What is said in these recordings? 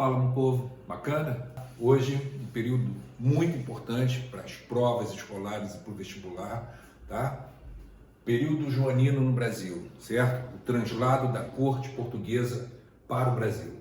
Fala, meu povo, bacana? Hoje, um período muito importante para as provas escolares e para o vestibular, tá? Período joanino no Brasil, certo? O translado da corte portuguesa para o Brasil.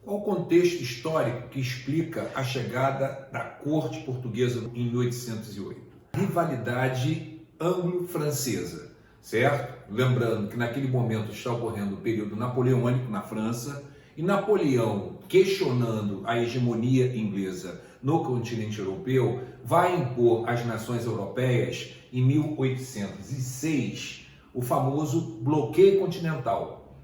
Qual o contexto histórico que explica a chegada da corte portuguesa em 1808? Rivalidade anglo-francesa, certo? Lembrando que naquele momento está ocorrendo o período napoleônico na França, e Napoleão, questionando a hegemonia inglesa no continente europeu, vai impor às nações europeias, em 1806, o famoso bloqueio continental,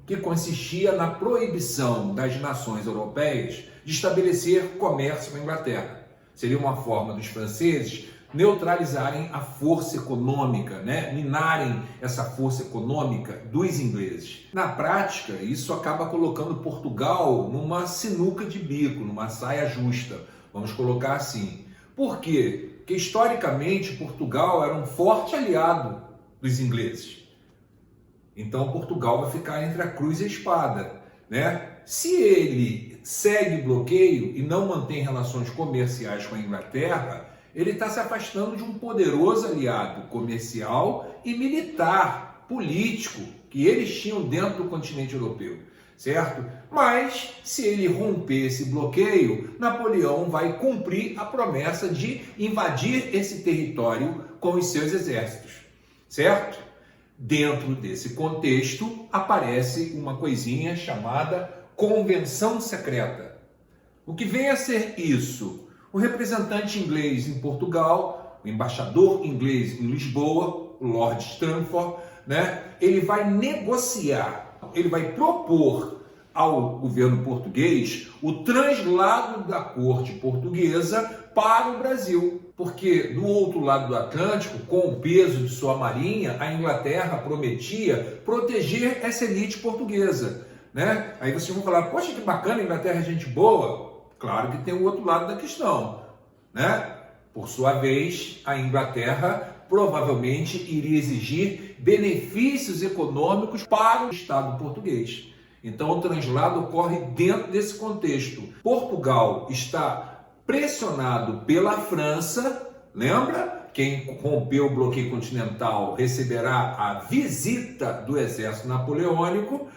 que consistia na proibição das nações europeias de estabelecer comércio com a Inglaterra. Seria uma forma dos franceses neutralizarem a força econômica, minarem essa força econômica dos ingleses. Na prática, isso acaba colocando Portugal numa sinuca de bico, numa saia justa, vamos colocar assim. Por quê? Porque historicamente Portugal era um forte aliado dos ingleses. Então Portugal vai ficar entre a cruz e a espada, Se ele segue bloqueio e não mantém relações comerciais com a Inglaterra, ele está se afastando de um poderoso aliado comercial e militar, político, que eles tinham dentro do continente europeu, certo? Mas, se ele romper esse bloqueio, Napoleão vai cumprir a promessa de invadir esse território com os seus exércitos, certo? Dentro desse contexto, aparece uma coisinha chamada Convenção Secreta. O que vem a ser isso? O representante inglês em Portugal, o embaixador inglês em Lisboa, o Lord Stamford, ele vai negociar, ele vai propor ao governo português o translado da corte portuguesa para o Brasil. Porque do outro lado do Atlântico, com o peso de sua marinha, a Inglaterra prometia proteger essa elite portuguesa. Aí vocês vão falar, poxa, que bacana, a Inglaterra é gente boa. Claro que tem o outro lado da questão, Por sua vez, a Inglaterra provavelmente iria exigir benefícios econômicos para o Estado português. Então, o translado ocorre dentro desse contexto. Portugal está pressionado pela França, lembra? Quem rompeu o bloqueio continental receberá a visita do exército napoleônico,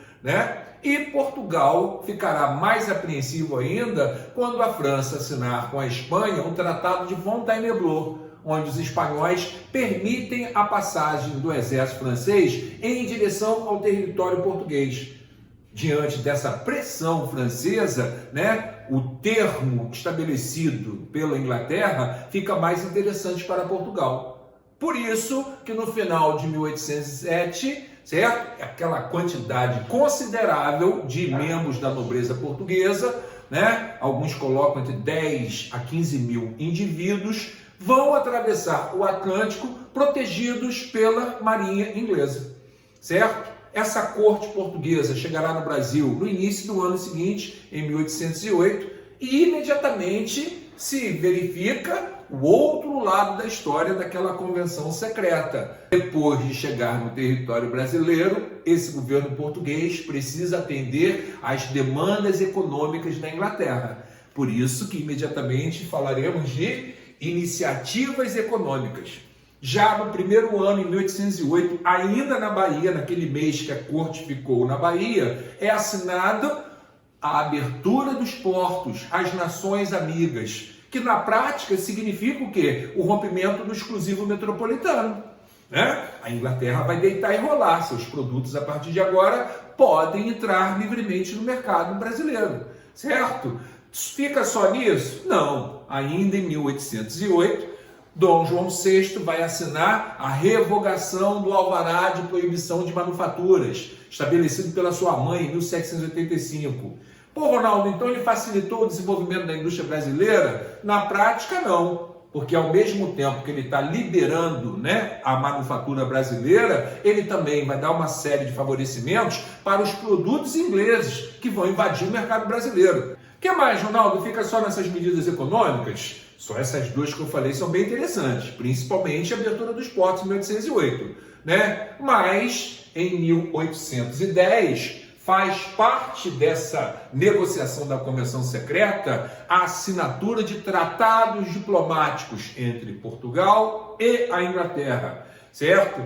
E Portugal ficará mais apreensivo ainda quando a França assinar com a Espanha um tratado de Fontainebleau, onde os espanhóis permitem a passagem do exército francês em direção ao território português. Diante dessa pressão francesa, o termo estabelecido pela Inglaterra fica mais interessante para Portugal. Por isso que no final de 1807, certo? Aquela quantidade considerável de membros da nobreza portuguesa, alguns colocam entre 10 a 15 mil indivíduos, vão atravessar o Atlântico protegidos pela marinha inglesa, certo? Essa corte portuguesa chegará no Brasil no início do ano seguinte, em 1808, e imediatamente se verifica o outro lado da história daquela convenção secreta. Depois de chegar no território brasileiro, esse governo português precisa atender às demandas econômicas da Inglaterra. Por isso que imediatamente falaremos de iniciativas econômicas. Já no primeiro ano, em 1808, ainda na Bahia, naquele mês que a corte ficou na Bahia, é assinada a abertura dos portos às nações amigas, que na prática significa o quê? O rompimento do exclusivo metropolitano. A Inglaterra vai deitar e rolar. Seus produtos, a partir de agora, podem entrar livremente no mercado brasileiro, certo? Fica só nisso? Não. Ainda em 1808, Dom João VI vai assinar a revogação do alvará de proibição de manufaturas, estabelecido pela sua mãe em 1785. Pô, Ronaldo, então ele facilitou o desenvolvimento da indústria brasileira? Na prática, não. Porque ao mesmo tempo que ele está liberando a manufatura brasileira, ele também vai dar uma série de favorecimentos para os produtos ingleses que vão invadir o mercado brasileiro. O que mais, Ronaldo? Fica só nessas medidas econômicas? Só essas duas que eu falei são bem interessantes, principalmente a abertura dos portos em 1808. Mas, em 1810, faz parte dessa negociação da Convenção Secreta a assinatura de tratados diplomáticos entre Portugal e a Inglaterra, certo?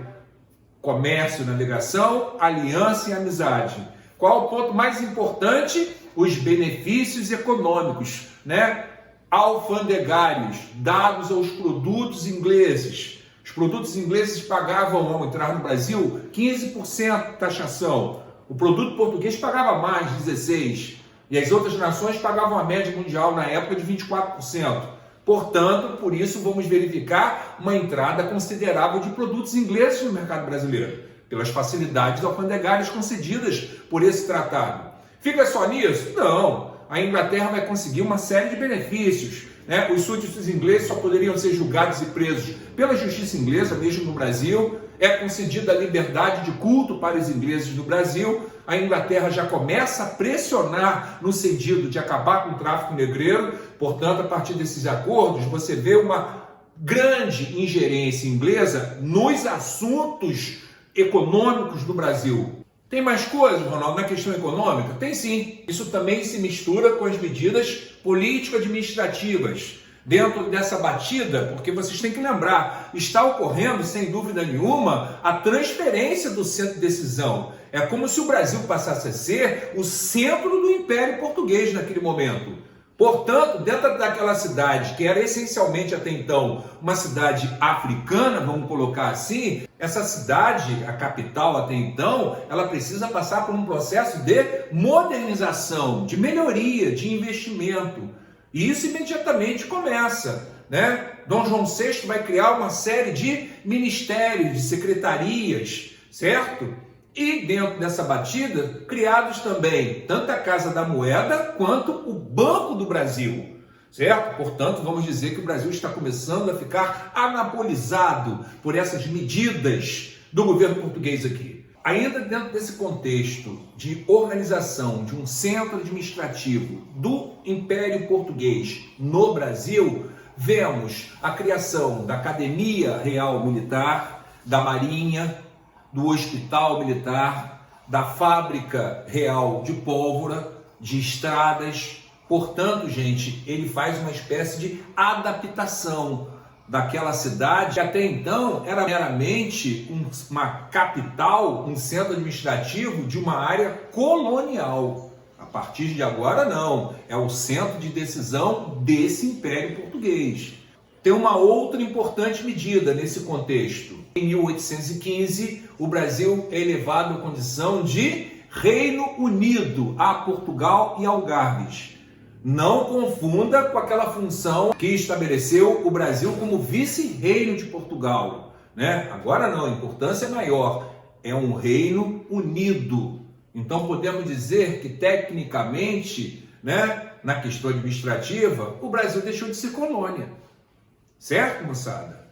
Comércio, navegação, aliança e amizade. Qual o ponto mais importante? Os benefícios econômicos, né? Alfandegários, dados aos produtos ingleses. Os produtos ingleses pagavam, ao entrar no Brasil, 15% de taxação. O produto português pagava mais, 16%. E as outras nações pagavam a média mundial na época de 24%. Portanto, por isso vamos verificar uma entrada considerável de produtos ingleses no mercado brasileiro, pelas facilidades alfandegárias concedidas por esse tratado. Fica só nisso? Não. A Inglaterra vai conseguir uma série de benefícios, né? Os súditos ingleses só poderiam ser julgados e presos pela justiça inglesa, mesmo no Brasil. É concedida a liberdade de culto para os ingleses no Brasil. A Inglaterra já começa a pressionar no sentido de acabar com o tráfico negreiro. Portanto, a partir desses acordos, você vê uma grande ingerência inglesa nos assuntos econômicos do Brasil. Tem mais coisas, Ronaldo, na questão econômica? Tem sim. Isso também se mistura com as medidas político-administrativas. Dentro dessa batida, porque vocês têm que lembrar, está ocorrendo, sem dúvida nenhuma, a transferência do centro de decisão. É como se o Brasil passasse a ser o centro do Império Português naquele momento. Portanto, dentro daquela cidade, que era essencialmente até então uma cidade africana, vamos colocar assim, essa cidade, a capital até então, ela precisa passar por um processo de modernização, de melhoria, de investimento. E isso imediatamente começa, né? Dom João VI vai criar uma série de ministérios, de secretarias, certo? E dentro dessa batida, criados também tanto a Casa da Moeda quanto o Banco do Brasil, certo? Portanto, vamos dizer que o Brasil está começando a ficar anabolizado por essas medidas do governo português aqui. Ainda dentro desse contexto de organização de um centro administrativo do Império Português no Brasil, vemos a criação da Academia Real Militar, da Marinha, do Hospital Militar, da Fábrica Real de Pólvora, de estradas. Portanto, gente, ele faz uma espécie de adaptação daquela cidade que até então era meramente uma capital, um centro administrativo de uma área colonial. A partir de agora não, é o centro de decisão desse Império Português. Tem uma outra importante medida nesse contexto. Em 1815, o Brasil é elevado à condição de Reino Unido a Portugal e Algarves. Não confunda com aquela função que estabeleceu o Brasil como vice-reino de Portugal, né? Agora não, a importância é maior. É um Reino Unido. Então podemos dizer que tecnicamente, né, na questão administrativa, o Brasil deixou de ser colônia. Certo, moçada?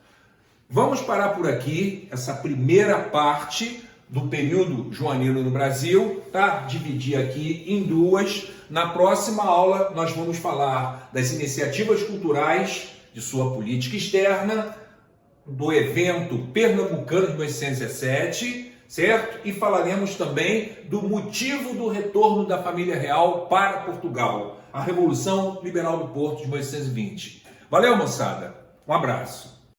Vamos parar por aqui essa primeira parte do período joanino no Brasil, tá? Dividir aqui em duas. Na próxima aula nós vamos falar das iniciativas culturais de sua política externa, do evento pernambucano de 1817, certo? E falaremos também do motivo do retorno da família real para Portugal, a Revolução Liberal do Porto de 1820. Valeu, moçada! Um abraço!